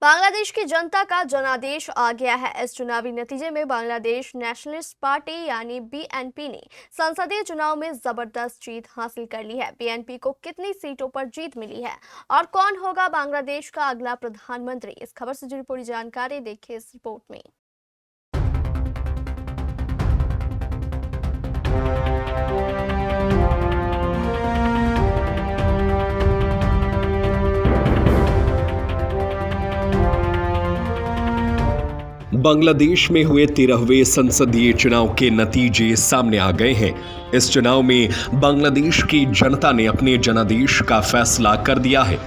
बांग्लादेश की जनता का जनादेश आ गया है। इस चुनावी नतीजे में बांग्लादेश नेशनलिस्ट पार्टी यानी बीएनपी ने संसदीय चुनाव में जबरदस्त जीत हासिल कर ली है। बीएनपी को कितनी सीटों पर जीत मिली है और कौन होगा बांग्लादेश का अगला प्रधानमंत्री, इस खबर से जुड़ी पूरी जानकारी देखिए इस रिपोर्ट में। बांग्लादेश में हुए 13वें संसदीय चुनाव के नतीजे सामने आ गए हैं। इस चुनाव में बांग्लादेश की जनता ने अपने जनादेश का फैसला कर दिया है।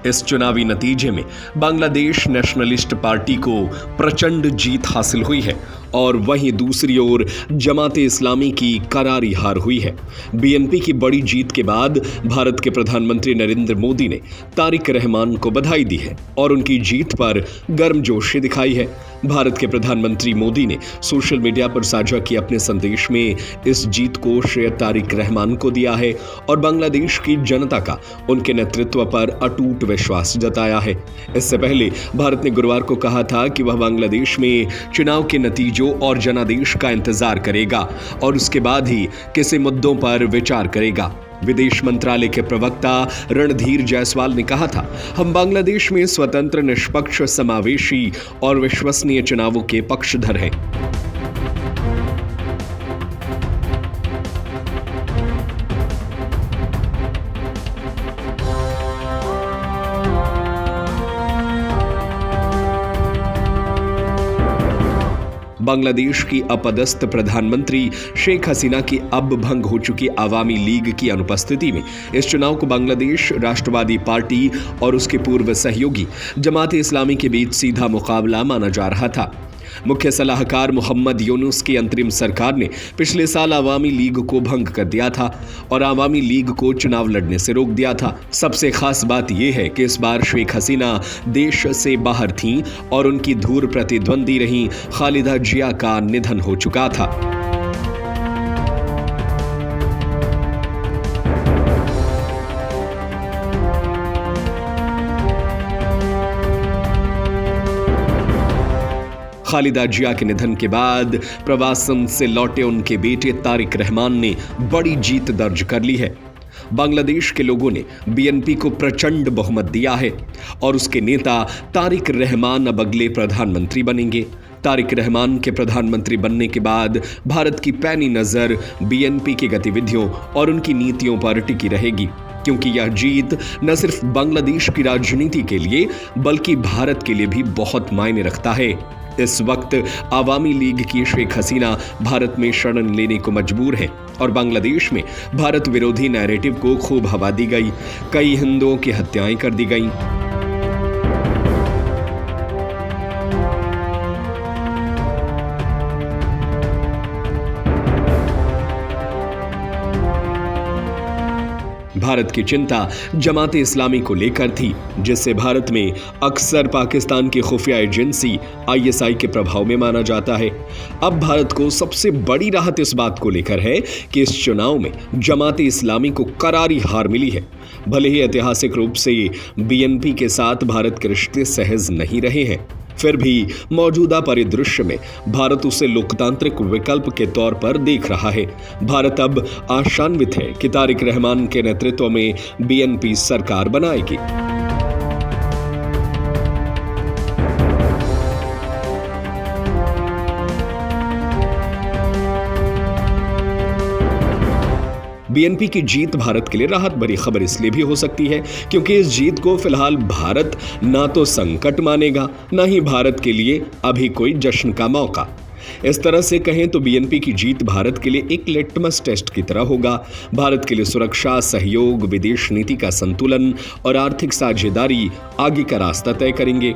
इस चुनावी नतीजे में बांग्लादेश नेशनलिस्ट पार्टी को प्रचंड जीत हासिल हुई है और वहीं दूसरी ओर जमाते इस्लामी की करारी हार हुई है। बीएनपी की बड़ी जीत के बाद भारत के प्रधानमंत्री नरेंद्र मोदी ने तारिक रहमान को बधाई दी है और उनकी जीत पर गर्मजोशी दिखाई है। भारत के प्रधानमंत्री मोदी ने सोशल मीडिया पर साझा किए अपने संदेश में इस जीत को श्रेय तारिक रहमान को दिया है और बांग्लादेश की जनता का उनके नेतृत्व पर अटूट विश्वास जताया है। इससे पहले भारत ने गुरुवार को कहा था कि वह बांग्लादेश में चुनाव के नतीजों और जनादेश का इंतजार करेगा और उसके बाद ही किसी मुद्दों पर विचार करेगा। विदेश मंत्रालय के प्रवक्ता रणधीर जायसवाल ने कहा था, हम बांग्लादेश में स्वतंत्र, निष्पक्ष, समावेशी और विश्वसनीय चुनावों के पक्षधर हैं। बांग्लादेश की अपदस्थ प्रधानमंत्री शेख हसीना की अब भंग हो चुकी आवामी लीग की अनुपस्थिति में इस चुनाव को बांग्लादेश राष्ट्रवादी पार्टी और उसके पूर्व सहयोगी जमाते इस्लामी के बीच सीधा मुकाबला माना जा रहा था। मुख्य सलाहकार मोहम्मद यूनुस की अंतरिम सरकार ने पिछले साल आवामी लीग को भंग कर दिया था और आवामी लीग को चुनाव लड़ने से रोक दिया था। सबसे खास बात यह है कि इस बार शेख हसीना देश से बाहर थीं और उनकी धूर प्रतिद्वंदी रहीं खालिदा जिया का निधन हो चुका था। खालिदा जिया के निधन के बाद प्रवासन से लौटे उनके बेटे तारिक रहमान ने बड़ी जीत दर्ज कर ली है। बांग्लादेश के लोगों ने बीएनपी को प्रचंड बहुमत दिया है और उसके नेता तारिक रहमान अब अगले प्रधानमंत्री बनेंगे। तारिक रहमान के प्रधानमंत्री बनने के बाद भारत की पैनी नजर बीएनपी की गतिविधियों और उनकी नीतियों पर टिकी रहेगी, क्योंकि यह जीत न सिर्फ बांग्लादेश की राजनीति के लिए बल्कि भारत के लिए भी बहुत मायने रखता है। इस वक्त आवामी लीग की शेख हसीना भारत में शरण लेने को मजबूर है और बांग्लादेश में भारत विरोधी नैरेटिव को खूब हवा दी गई। कई हिंदुओं की हत्याएं कर दी गईं। भारत की चिंता जमाते इस्लामी को लेकर थी, जिससे भारत में अक्सर पाकिस्तान की खुफिया एजेंसी आईएसआई के प्रभाव में माना जाता है। अब भारत को सबसे बड़ी राहत इस बात को लेकर है कि इस चुनाव में जमाते इस्लामी को करारी हार मिली है। भले ही ऐतिहासिक रूप से बीएनपी के साथ भारत के रिश्ते सहज नहीं रहे हैं, फिर भी मौजूदा परिदृश्य में भारत उसे लोकतांत्रिक विकल्प के तौर पर देख रहा है। भारत अब आशान्वित है कि तारिक रहमान के नेतृत्व में बीएनपी सरकार बनाएगी। बीएनपी की जीत भारत के लिए राहत भरी खबर इसलिए भी हो सकती है क्योंकि इस जीत को फिलहाल भारत ना तो संकट मानेगा, ना ही भारत के लिए अभी कोई जश्न का मौका। इस तरह से कहें तो बीएनपी की जीत भारत के लिए एक लिटमस टेस्ट की तरह होगा। भारत के लिए सुरक्षा, सहयोग, विदेश नीति का संतुलन और आर्थिक साझेदारी आगे का रास्ता तय करेंगे।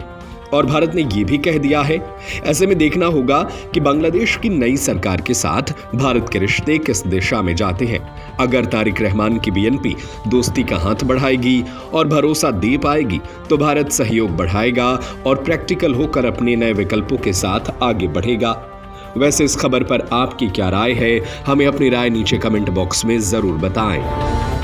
और भारत ने यह भी कह दिया है। ऐसे में देखना होगा कि बांग्लादेश की नई सरकार के साथ भारत के रिश्ते किस दिशा में जाते हैं। अगर तारिक रहमान की बीएनपी दोस्ती का हाथ बढ़ाएगी और भरोसा दे पाएगी तो भारत सहयोग बढ़ाएगा और प्रैक्टिकल होकर अपने नए विकल्पों के साथ आगे बढ़ेगा। वैसे इस खबर पर आपकी क्या राय है, हमें अपनी राय नीचे कमेंट बॉक्स में जरूर बताएं।